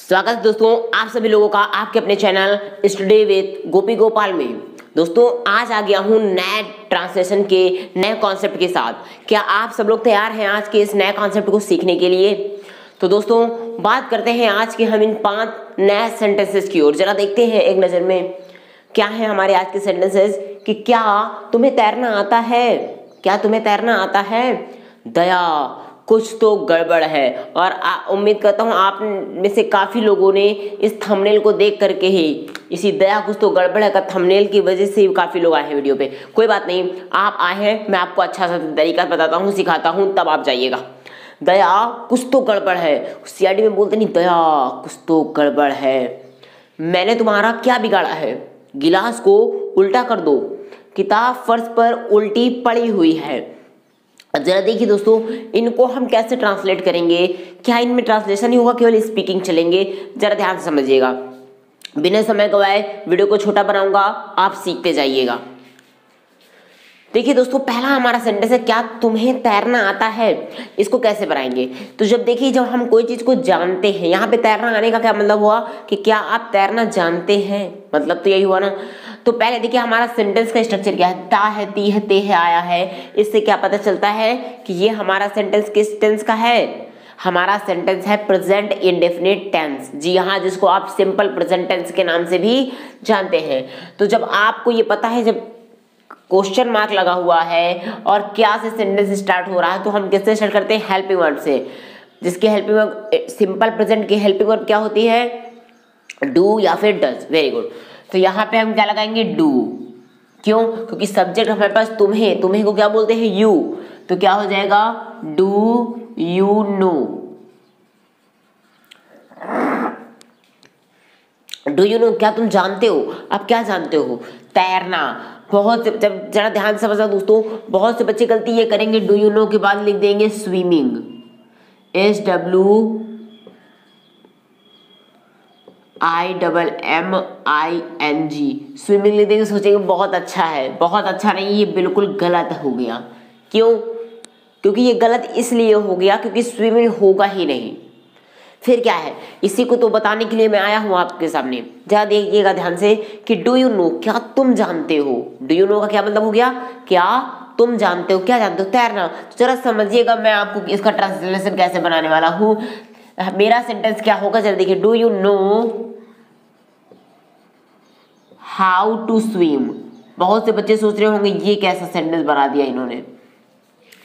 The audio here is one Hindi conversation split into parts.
स्वागत है दोस्तों आप सभी लोगों का आपके अपने चैनल स्टडी विद गोपी गोपाल में। दोस्तों आज आ गया हूँ नए ट्रांसलेशन के नए कॉन्सेप्ट के साथ। क्या आप सब लोग तैयार हैं आज के इस नए कॉन्सेप्ट को सीखने के लिए? तो दोस्तों बात करते हैं आज के हम इन 5 नए सेंटेंसेस की ओर। जरा देखते हैं एक नज़र में क्या है हमारे आज के सेंटेंसेस कि क्या तुम्हें तैरना आता है? क्या तुम्हें तैरना आता है? दया कुछ तो गड़बड़ है। और उम्मीद करता हूँ आप में से काफ़ी लोगों ने इस थंबनेल को देख करके ही इसी दया कुछ तो गड़बड़ है का थंबनेल की वजह से काफ़ी लोग आए हैं वीडियो पे। कोई बात नहीं, आप आए हैं, मैं आपको अच्छा सा तरीका बताता हूँ, सिखाता हूँ, तब आप जाइएगा। दया कुछ तो गड़बड़ है। सीआईडी में बोलते नहीं, दया कुछ तो गड़बड़ है। मैंने तुम्हारा क्या बिगाड़ा है? गिलास को उल्टा कर दो। किताब फर्श पर उल्टी पड़ी हुई है। जरा देखिए दोस्तों, इनको हम कैसे ट्रांसलेट करेंगे? क्या इनमें ट्रांसलेशन ही होगा, केवल स्पीकिंग चलेंगे? जरा ध्यान से समझिएगा, बिना समय गवाए वीडियो को छोटा बनाऊंगा, आप सीखते जाइएगा। देखिए दोस्तों, पहला हमारा सेंटेंस है क्या तुम्हें तैरना आता है। इसको कैसे बनाएंगे? तो जब देखिए, जब हम कोई चीज को जानते हैं, यहाँ पे तैरना आने का क्या मतलब हुआ कि क्या आप तैरना जानते हैं, मतलब तो यही हुआ ना। तो पहले देखिए हमारा सेंटेंस का स्ट्रक्चर क्या है, ता है, ती है, ते है, आया है। इससे क्या पता चलता है कि ये हमारा सेंटेंस किस टेंस का है? हमारा सेंटेंस है प्रेजेंट इंडेफिनिट टेंस। जी हाँ, जिसको आप सिंपल प्रेजेंट टेंस के नाम से भी जानते हैं। तो जब आपको ये पता है, जब क्वेश्चन मार्क लगा हुआ है और क्या से सेंटेंस स्टार्ट हो रहा है, तो हम किससे स्टार्ट करते हैं? हेल्पिंग वर्ड से। जिसकी हेल्पिंग वर्ड, सिंपल प्रेजेंट की हेल्पिंग वर्ड क्या होती है? डू या फिर डज। Very good. तो यहाँ पे हम क्या लगाएंगे? डू। क्यों? क्योंकि सब्जेक्ट हमारे पास तुम्हें, तुम्हें को क्या बोलते हैं? यू। तो क्या हो जाएगा? Do you no. Do you no, क्या तुम जानते हो? अब क्या जानते हो? तैरना। बहुत से, जब जरा ध्यान से समझना दोस्तों, बहुत से बच्चे गलती ये करेंगे, डू यू नो के बाद लिख देंगे स्विमिंग, SWIMMING। स्विमिंग लिख देंगे, सोचेंगे बहुत अच्छा है। बहुत अच्छा नहीं, ये बिल्कुल गलत हो गया। क्यों? क्योंकि ये गलत इसलिए हो गया क्योंकि स्विमिंग होगा ही नहीं। फिर क्या है? इसी को तो बताने के लिए मैं आया हूं आपके सामने। जरा देखिएगा ध्यान से कि डू यू नो, क्या तुम जानते हो। डू यू नो का क्या मतलब हो गया? क्या तुम जानते हो। क्या जानते हो? तैरना। तो जरा समझिएगा मैं आपको इसका ट्रांसलेशन कैसे बनाने वाला हूं। मेरा सेंटेंस क्या होगा, जरा देखिए। Do you know how to swim. बहुत से बच्चे सोच रहे होंगे ये कैसा सेंटेंस बना दिया इन्होंने।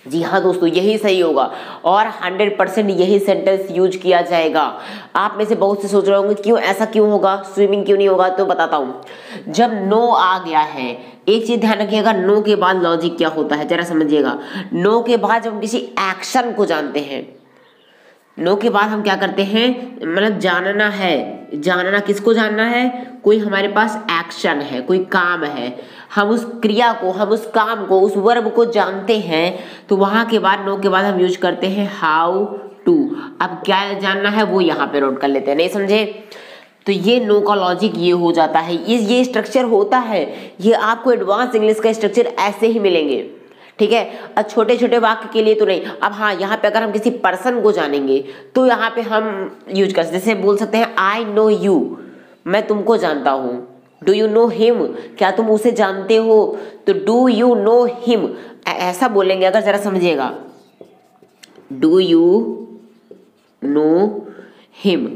जी हाँ दोस्तों, यही सही होगा और 100% यही सेंटेंस यूज किया जाएगा। आप में से बहुत से सोच रहे होंगे क्यों, ऐसा क्यों होगा, स्विमिंग क्यों नहीं होगा? तो बताता हूँ। जब नो आ गया है, एक चीज ध्यान रखिएगा, नो के बाद लॉजिक क्या होता है, जरा समझिएगा। नो के बाद जब हम किसी एक्शन को जानते हैं, नो के बाद हम क्या करते हैं, मतलब जानना है। जानना किसको जानना है? कोई हमारे पास एक्शन है, कोई काम है, हम उस क्रिया को, हम उस काम को, उस वर्ब को जानते हैं। तो वहां के बाद, नो के बाद हम यूज करते हैं हाउ टू। अब क्या जानना है वो यहाँ पे नोट कर लेते हैं, नहीं समझे? तो ये नो का लॉजिक ये हो जाता है, ये स्ट्रक्चर होता है। ये आपको एडवांस इंग्लिश का स्ट्रक्चर ऐसे ही मिलेंगे, ठीक है? और छोटे छोटे वाक्य के लिए तो नहीं। अब हाँ, यहाँ पे अगर हम किसी पर्सन को जानेंगे तो यहाँ पे हम यूज कर, जैसे बोल सकते हैं आई नो यू, मैं तुमको जानता हूँ। डू यू नो हिम, क्या तुम उसे जानते हो? तो डू यू नो हिम ऐसा बोलेंगे अगर, जरा समझिएगा। डू यू नो हिम,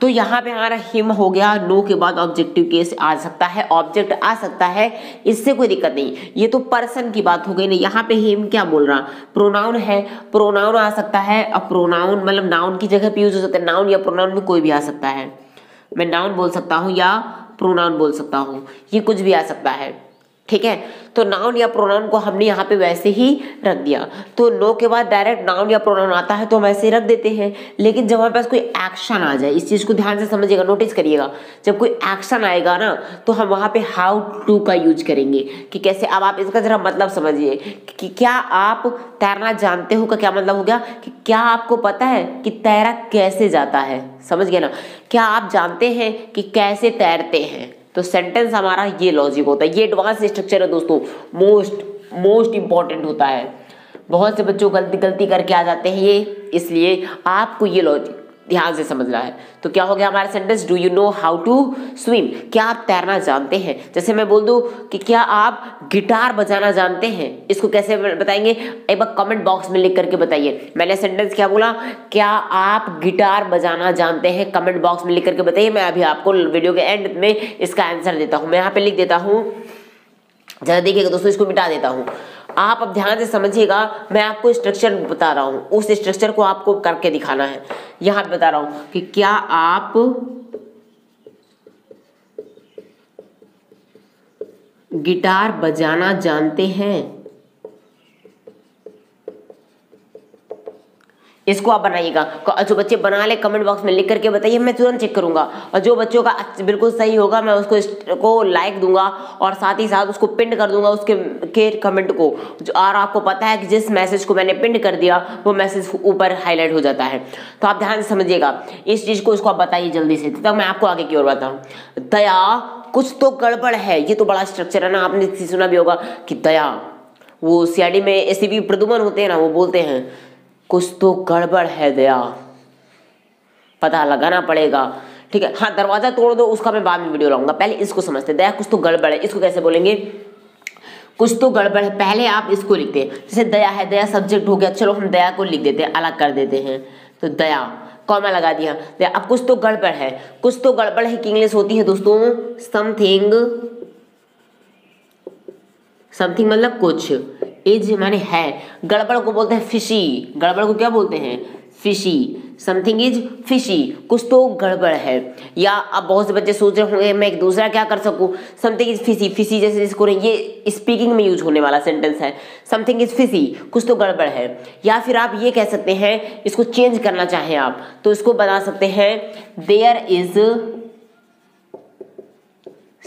तो यहाँ पे हमारा हिम हो गया। नो के बाद ऑब्जेक्टिव केस आ सकता है, ऑब्जेक्ट आ सकता है, इससे कोई दिक्कत नहीं। ये तो पर्सन की बात हो गई ना। यहाँ पे हिम क्या बोल रहा? प्रोनाउन है, प्रोनाउन आ सकता है। अब प्रोनाउन मतलब नाउन की जगह पे यूज हो सकता है। नाउन या प्रोनाउन में कोई भी आ सकता है। मैं नाउन बोल सकता हूँ या प्रोनाउन बोल सकता हूँ, ये कुछ भी आ सकता है, ठीक है? तो नाउन या प्रोनाउन को हमने यहाँ पे वैसे ही रख दिया। तो नो के बाद डायरेक्ट नाउन या प्रोनाउन आता है तो हम ऐसे ही रख देते हैं। लेकिन जब हमारे पास कोई एक्शन आ जाए, इस चीज़ को ध्यान से समझिएगा, नोटिस करिएगा। जब कोई एक्शन आएगा ना, तो हम वहाँ पे हाउ टू का यूज करेंगे कि कैसे। अब आप इसका जरा मतलब समझिए कि क्या आप तैरना जानते हो का क्या मतलब हो गया कि क्या आपको पता है कि तैरा कैसे जाता है? समझ गए ना? क्या आप जानते हैं कि कैसे तैरते हैं? तो सेंटेंस हमारा ये लॉजिक होता है। ये एडवांस स्ट्रक्चर है दोस्तों, मोस्ट इंपॉर्टेंट होता है। बहुत से बच्चों गलती करके आ जाते हैं ये, इसलिए आपको ये लॉजिक ध्यान से समझना है। तो क्या हो गया हमारा sentence, do you know how to swim, क्या आप तैरना जानते हैं। जैसे मैं बोल दूं कि क्या आप गिटार बजाना जानते हैं, इसको कैसे बताएंगे, एक बार कमेंट बॉक्स में लिख करके बताइए। मैंने सेंटेंस क्या बोला, क्या आप गिटार बजाना जानते हैं, कमेंट बॉक्स में लिख करके बताइए। मैं अभी आपको वीडियो के एंड में इसका आंसर देता हूं। मैं यहाँ पे लिख देता हूं, जरा देखिएगा दोस्तों, इसको मिटा देता हूं। आप अब ध्यान से समझिएगा, मैं आपको स्ट्रक्चर बता रहा हूं, उस स्ट्रक्चर को आपको करके दिखाना है। यहां पे बता रहा हूं कि क्या आप गिटार बजाना जानते हैं, इसको आप बनाइएगा। जो बच्चे बना ले कमेंट बॉक्स में लिख करके बताइए, मैं तुरंत चेक करूंगा, और जो बच्चों का बिल्कुल सही होगा मैं उसको लाइक दूंगा और साथ ही साथ उसको पिन कर दूंगा उसके कमेंट को। और आपको पता है कि जिस मैसेज को मैंने पिन कर दिया वो मैसेज ऊपर हाईलाइट हो जाता है। तो आप ध्यान से समझिएगा इस चीज को, इसको आप बताइए जल्दी से, तब मैं आपको आगे की ओर बताऊं। दया, कुछ तो गड़बड़ है, ये तो बड़ा स्ट्रक्चर है ना, आपने सुना भी होगा कि दया, वो सीआईडी में ऐसे भी प्रदुमन होते हैं ना, वो बोलते हैं कुछ तो गड़बड़ है दया, पता लगाना पड़ेगा। ठीक है, हाँ दरवाजा तोड़ दो उसका मैं बाद में वीडियो लाऊंगा, पहले इसको समझते हैं। दया कुछ तो गड़बड़ है, इसको कैसे बोलेंगे, कुछ तो गड़बड़ है, पहले आप इसको लिखते हैं। जैसे दया है, दया सब्जेक्ट हो गया, चलो हम दया को लिख देते हैं, अलग कर देते हैं। तो दया कॉमा लगा दिया, दया। अब कुछ तो गड़बड़ है, कुछ तो गड़बड़ है की इंग्लिश होती है दोस्तों समथिंग, समथिंग मतलब कुछ, इज माने है, गड़बड़ को बोलते हैं फिशी, गड़बड़ को क्या बोलते हैं, फिशी, समथिंग इज फिशी, कुछ तो गड़बड़ है। या अब बहुत से बच्चे सोच रहे होंगे मैं एक दूसरा क्या कर सकूं, समथिंग इज फिशी, फिशी जैसे इसको ये स्पीकिंग में यूज होने वाला सेंटेंस है, समथिंग इज फिशी, कुछ तो गड़बड़ है। या फिर आप ये कह सकते हैं, इसको चेंज करना चाहें आप तो इसको बता सकते हैं, देयर इज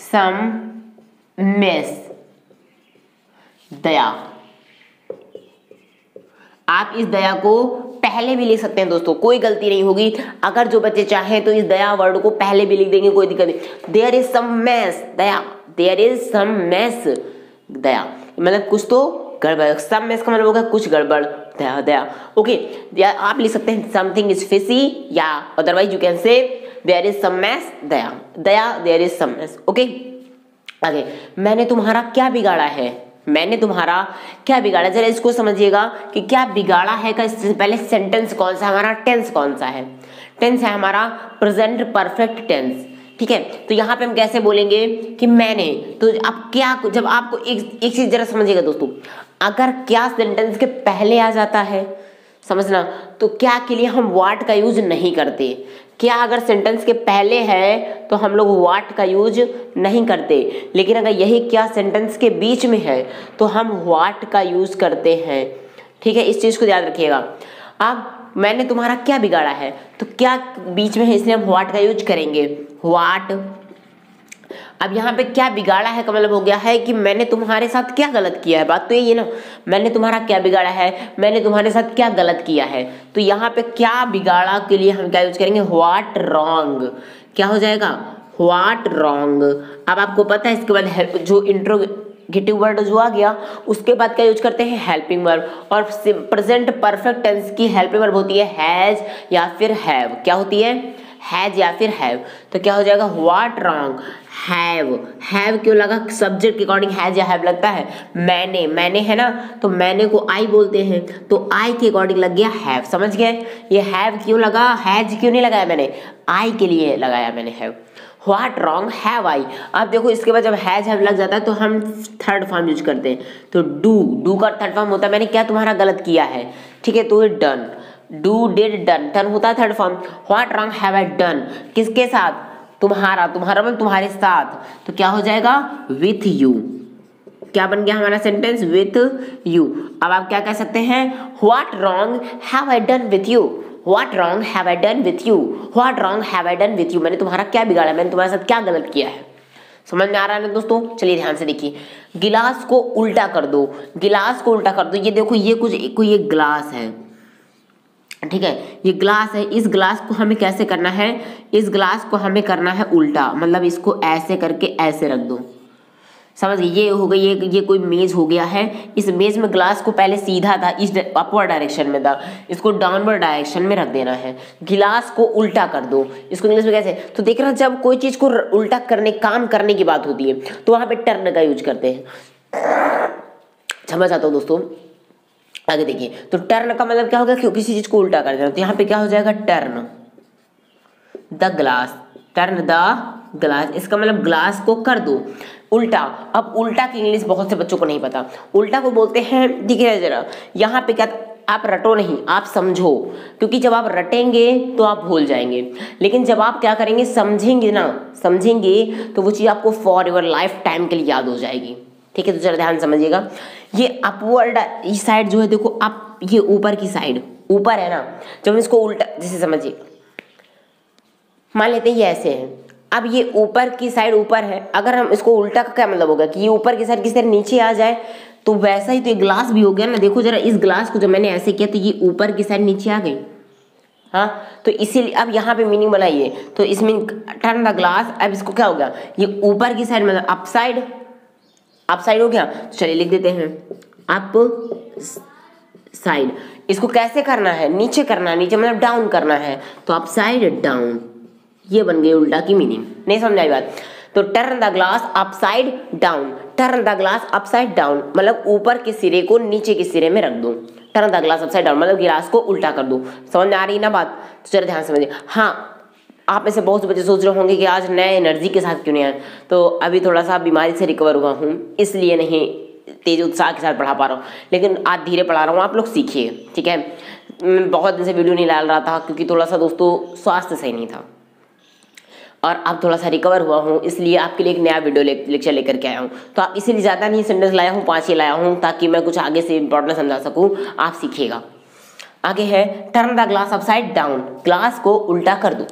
सम मेस, दया। आप इस दया को पहले भी लिख सकते हैं दोस्तों, कोई गलती नहीं होगी। अगर जो बच्चे चाहें तो इस दया वर्ड को पहले भी लिख देंगे, कोई दिक्कत नहीं। There is some mess, Daya, there is some mess, Daya मतलब कुछ तो गड़बड़, सम मेस का मतलब होगा कुछ गड़बड़, दया, दया। ओके, या आप लिख सकते हैं समथिंग इज फिशी, या otherwise you can say there is some mess, दया, दया there is some mess. Okay, आगे, मैंने तुम्हारा क्या बिगाड़ा है, मैंने तुम्हारा क्या बिगाड़ा, जरा इसको समझिएगा कि क्या बिगाड़ा है का इससे पहले सेंटेंस कौन सा है हमारा, टेंस कौन सा है, टेंस है हमारा प्रेजेंट परफेक्ट टेंस। ठीक है, तो यहाँ पे हम कैसे बोलेंगे कि मैंने, तो अब क्या, जब आपको एक चीज जरा समझिएगा दोस्तों, अगर क्या सेंटेंस के पहले आ जाता है, समझना, तो क्या के लिए हम व्हाट का यूज नहीं करते, क्या अगर सेंटेंस के पहले है तो हम लोग व्हाट का यूज नहीं करते, लेकिन अगर यही क्या सेंटेंस के बीच में है तो हम व्हाट का यूज करते हैं। ठीक है, इस चीज को याद रखिएगा। अब मैंने तुम्हारा क्या बिगाड़ा है, तो क्या बीच में है इसलिए हम व्हाट का यूज करेंगे, व्हाट। अब यहाँ पे क्या बिगाड़ा है का मतलब हो गया है कि मैंने तुम्हारे साथ क्या गलत किया है, बात तो यही है ना, मैंने तुम्हारा क्या बिगाड़ा है, मैंने तुम्हारे साथ क्या गलत किया है। तो यहाँ पे क्या बिगाड़ा के लिए हम क्या यूज करेंगे, व्हाट रॉन्ग, क्या हो जाएगा, व्हाट रॉन्ग। अब आपको पता है इसके बाद जो इंट्रोगेटिव वर्ड जो आ गया उसके बाद क्या यूज करते हैं, हेल्पिंग वर्ब, और प्रेजेंट परफेक्ट टेंस की हेल्पिंग वर्ब होती है हैज या फिर हैव, क्या होती है, हैज या फिर हैव। तो क्या हो जाएगा, व्हाट रॉन्ग, हैव, हैव क्यों लगा, सब्जेक्ट के अकॉर्डिंग हैज या हैव लगता है, मैंने, मैंने है ना, तो मैंने को आई बोलते हैं तो आई के अकॉर्डिंग लग गया हैव, समझ गए, ये हैव क्यों लगा, हैज क्यों नहीं लगाया मैंने, आई के लिए लगाया मैंने have. What wrong have I. अब देखो इसके बाद जब हैज हैव लग जाता है तो हम थर्ड फॉर्म यूज करते हैं, तो डू, डू का थर्ड फॉर्म होता है मैंने क्या तुम्हारा गलत किया है, ठीक है, तो done, do did done, done होता है third form. What wrong have I done, किसके साथ, तुम्हारा, तुम्हारा मतलब तुम्हारे साथ, तो क्या हो जाएगा, विथ यू, क्या बन गया हमारा सेंटेंस, विथ यू। अब आप क्या कह सकते हैं, what wrong have I done with you, what wrong have I done with you, what wrong have I done with you, मैंने तुम्हारा क्या बिगाड़ा, मैंने तुम्हारे साथ क्या गलत किया है। समझ में आ रहा है ना दोस्तों, चलिए ध्यान से देखिए, गिलास को उल्टा कर दो, गिलास को उल्टा कर दो, ये देखो ये कोई एक ग्लास है, ठीक है, ये ग्लास है, इस ग्लास को हमें कैसे करना है, इस ग्लास को हमें करना है उल्टा, मतलब इसको ऐसे करके ऐसे रख दो, समझ गए, ये हो गई, ये कोई मेज हो गया है। इस मेज में ग्लास को पहले सीधा था, इस अपवर्ड डायरेक्शन में था, इसको डाउनवर्ड डायरेक्शन में रख देना है। गिलास को उल्टा कर दो, इसको इंग्लिश में कैसे, तो देख रहा जब कोई चीज को उल्टा करने, काम करने की बात होती है तो वहां पे टर्न का यूज करते हैं। समझ आता हूँ दोस्तों, आगे देखिए। तो टर्न का मतलब क्या होगा, क्यों किसी चीज को उल्टा कर देना, तो यहाँ पे क्या हो जाएगा, turn the glass, turn the glass, इसका मतलब ग्लास को कर दो उल्टा। अब उल्टा की इंग्लिश बहुत से बच्चों को नहीं पता, उल्टा को बोलते हैं, दिखे जरा यहाँ पे क्या, आप रटो नहीं, आप समझो, क्योंकि जब आप रटेंगे तो आप भूल जाएंगे, लेकिन जब आप क्या करेंगे, समझेंगे ना, समझेंगे तो वो चीज़ आपको फॉर योर लाइफ टाइम के लिए याद हो जाएगी। ठीक है, तो जरा ध्यान समझिएगा। ये अपवर्ड इस साइड जो है, देखो आप, ये ऊपर की साइड ऊपर है ना, जब हम इसको उल्टा, जैसे समझिए, मान लेते हैं ये ऐसे है, अब ये ऊपर की साइड ऊपर है, अगर हम इसको उल्टा का क्या मतलब होगा कि ये ऊपर की साइड किसी तरह नीचे आ जाए, तो वैसा ही तो ये ग्लास भी हो गया ना। देखो जरा, इस ग्लास को जब मैंने ऐसे किया तो ये ऊपर की साइड नीचे आ गई, हाँ, तो इसीलिए अब यहाँ पे मीनिंग बनाइए, तो इसमें टर्न द ग्लास, अब इसको क्या हो गया, ये ऊपर की साइड मतलब अप साइड, अप साइड हो गया। तो चलिए लिख देते हैं अप साइड। इसको कैसे करना है, नीचे करना है, नीचे मतलब डाउन करना है, तो अप साइड डाउन, ये बन गई उल्टा की मीनिंग। नहीं समझाई बात, तो turn the glass upside down, turn the glass upside down मतलब ऊपर के सिरे को नीचे के सिरे में रख दो, turn the glass upside down मतलब गिलास को उल्टा कर दो। समझ में आ रही ना बात, तो जरा ध्यान समझिए। हाँ, आप में से बहुत से बच्चे सोच रहे होंगे कि आज नए एनर्जी के साथ क्यों नहीं आए, तो अभी थोड़ा सा बीमारी से रिकवर हुआ हूँ, इसलिए नहीं तेज उत्साह के साथ पढ़ा पा रहा हूँ, लेकिन आज धीरे पढ़ा रहा हूँ, आप लोग सीखिए। ठीक है, मैं बहुत दिन से वीडियो नहीं डाल रहा था क्योंकि थोड़ा सा दोस्तों स्वास्थ्य सही नहीं था, और अब थोड़ा सा रिकवर हुआ हूँ, इसलिए आपके लिए एक नया वीडियो लेक्चर लेकर के आया हूँ। तो आप इसीलिए ज़्यादा नहीं सेंटेंस लाया हूँ, 5 ही लाया हूँ, ताकि मैं कुछ आगे से इंपॉर्टेंट समझा सकूँ, आप सीखिएगा। आगे है turn the glass upside down, glass को उल्टा कर दो।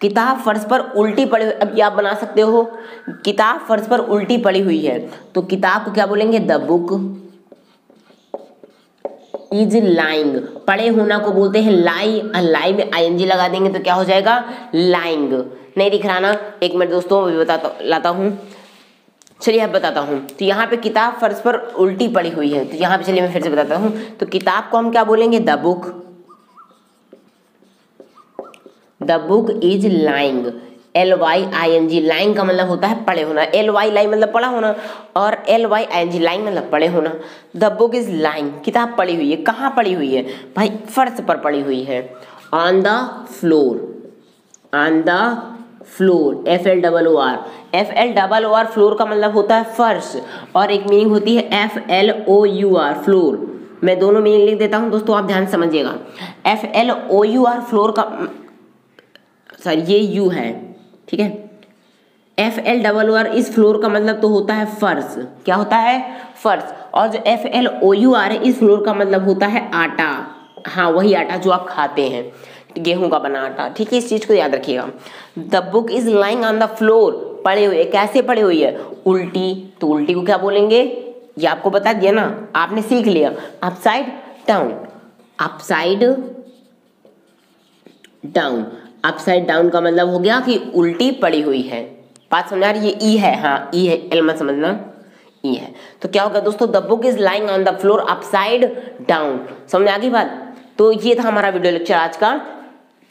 किताब फर्श पर उल्टी पड़ी हुई, अब ये आप बना सकते हो, किताब फर्श पर उल्टी पड़ी हुई है, तो किताब को क्या बोलेंगे, द बुक इज लाइंग, पड़े होना को बोलते हैं लाई, लाई में आईएनजी लगा देंगे तो क्या हो जाएगा, लाइंग। नहीं दिख रहा ना, एक मिनट दोस्तों मैं बताता लाता हूँ, चलिए अब बताता हूँ। तो यहाँ पे किताब फर्श पर उल्टी पड़ी हुई है, तो यहाँ पे चलिए मैं फिर से बताता हूँ। तो किताब को हम क्या बोलेंगे, the book, the book is lying, LYING, lying का मतलब होता है पड़े होना, LY लाई मतलब पड़ा होना, और LYING लाइंग मतलब पड़े होना। द बुक इज लाइंग, किताब पड़ी हुई है, कहाँ पड़ी हुई है भाई, फर्श पर पड़ी हुई है, on the floor, on the floor, FLOOR, floor का मतलब होता है फर्श, और एक मीनिंग होती है FLOUR, फ्लोर। मैं दोनों मीनिंग लिख देता हूँ दोस्तों, आप ध्यान समझिएगा। FLOUR फ्लोर का, सॉरी ये यू है, ठीक है, FLOOR इस फ्लोर का मतलब तो होता है फर्श, क्या होता है, फर्श, और जो FLOUR है इस फ्लोर का मतलब होता है आटा, हाँ वही आटा जो आप खाते हैं, गेहूं का बना आटा। ठीक है, इस चीज को याद रखिएगा। The book is lying on the floor, पड़े हुए, कैसे पड़े हुई है, उल्टी, तो उल्टी को क्या बोलेंगे, ये आपको बता दिया ना, आपने सीख लिया, upside down, upside down, upside down का मतलब हो गया कि उल्टी पड़ी हुई है। बात समझ आ रही है, ये ई है, हाँ ई है, एल मत समझना, ई है। तो क्या होगा दोस्तों, the book is lying on the floor upside down. समझ आ गई बात। तो ये था हमारा वीडियो लेक्चर आज का।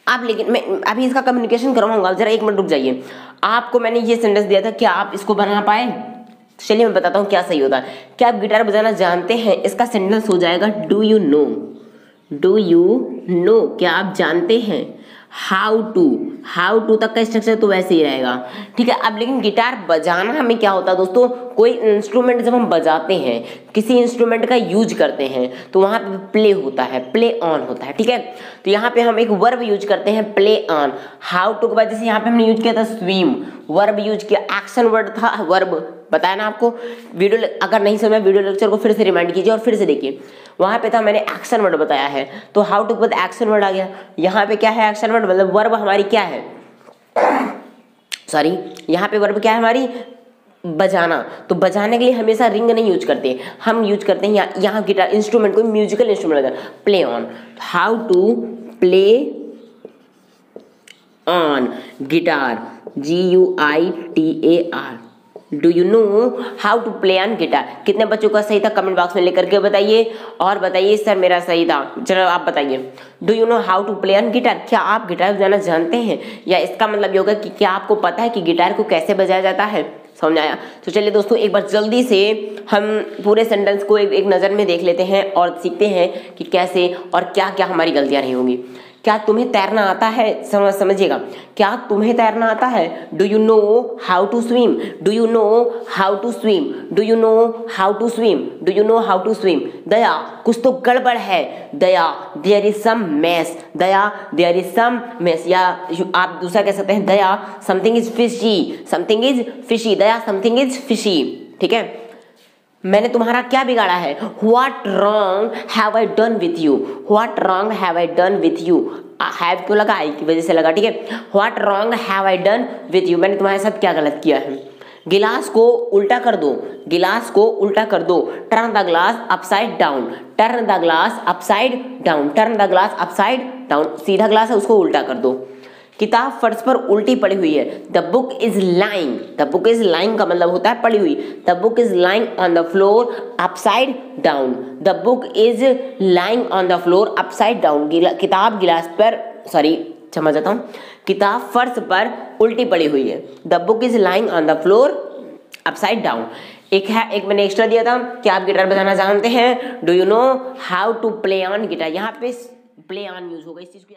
आप लेकिन मैं अभी इसका कम्युनिकेशन करवाऊंगा, जरा एक मिनट रुक जाइए। आपको मैंने ये सेंटेंस दिया था, क्या आप इसको बना पाए, चलिए मैं बताता हूँ क्या सही होता है। क्या आप गिटार बजाना जानते हैं, इसका सेंटेंस हो जाएगा do you no, do you no, क्या आप जानते हैं, हाउ टू तक का स्ट्रक्चर तो वैसे ही रहेगा। ठीक है, अब लेकिन गिटार बजाना हमें क्या होता है दोस्तों, कोई इंस्ट्रूमेंट जब हम बजाते हैं, किसी इंस्ट्रूमेंट का यूज करते हैं, तो वहां पे प्ले होता है, प्ले ऑन होता है। ठीक है, तो यहाँ पे हम एक वर्ब यूज करते हैं, प्ले ऑन। हाउ टू के बाद जैसे यहाँ पे हमने यूज किया था स्विम, वर्ब यूज किया, एक्शन वर्ड था वर्ब, बताया ना आपको। वीडियो अगर नहीं समझा, वीडियो लेक्चर को फिर से रिमाइंड कीजिए और फिर से देखिए, वहां पे था मैंने एक्शन वर्ड बताया है, तो हाउ टू के बाद एक्शन वर्ड आ गया। यहाँ पे क्या है, एक्शन वर्ड मतलब वर्ब हमारी क्या है, सॉरी यहाँ पे वर्ब क्या है हमारी, बजाना। तो बजाने के लिए हमेशा रिंग नहीं यूज करते, हम यूज करते हैं यहाँ गिटार इंस्ट्रूमेंट, कोई musical instrument, play on, how to play on guitar, GUITAR, do you know how to play on guitar? कितने बच्चों का सही था कमेंट बॉक्स में लिख करके बताइए। और बताइए सर मेरा सही था, चलो आप बताइए। Do you know how to play on guitar? क्या आप गिटार बजाना जानते हैं? या इसका मतलब ये होगा कि क्या आपको पता है कि गिटार को कैसे बजाया जाता है? समझ आया? तो चलिए दोस्तों एक बार जल्दी से हम पूरे सेंटेंस को एक नज़र में देख लेते हैं और सीखते हैं कि कैसे और क्या क्या हमारी गलतियां रही होंगी। क्या तुम्हें तैरना आता है? समझिएगा, क्या तुम्हें तैरना आता है? Do you know how to swim? Do you know how to swim? Do you know how to swim? Do you know how to swim? Daya, कुछ तो गड़बड़ है। Daya, there is some mess. Daya, there is some mess. या आप दूसरा कह सकते हैं, Daya something is fishy. Something is fishy. Daya something is fishy. ठीक है, मैंने तुम्हारा क्या बिगाड़ा है? What wrong have I done with you? What wrong have I done with you? have क्यों लगा? आई की वजह से लगा। ठीक है, What wrong have I done with you? मैंने तुम्हारे साथ क्या गलत किया है? गिलास को उल्टा कर दो। गिलास को उल्टा कर दो। Turn the glass upside down. Turn the glass upside down. Turn the glass upside down. सीधा ग्लास है उसको उल्टा कर दो। किताब फर्श पर उल्टी पड़ी हुई है। The book is lying. The book is lying का मतलब होता है पड़ी हुई। The book is lying on the floor upside down. The book is lying on the floor upside down. किताब गिलास पर समझ जाता हूँ, किताब फर्श पर उल्टी पड़ी हुई है। The book is lying on the floor upside down. एक मैंने एक्स्ट्रा दिया था कि आप गिटार बजाना जानते हैं। Do you know how to play on guitar? यहाँ पे प्ले ऑन यूज होगा, इस चीज को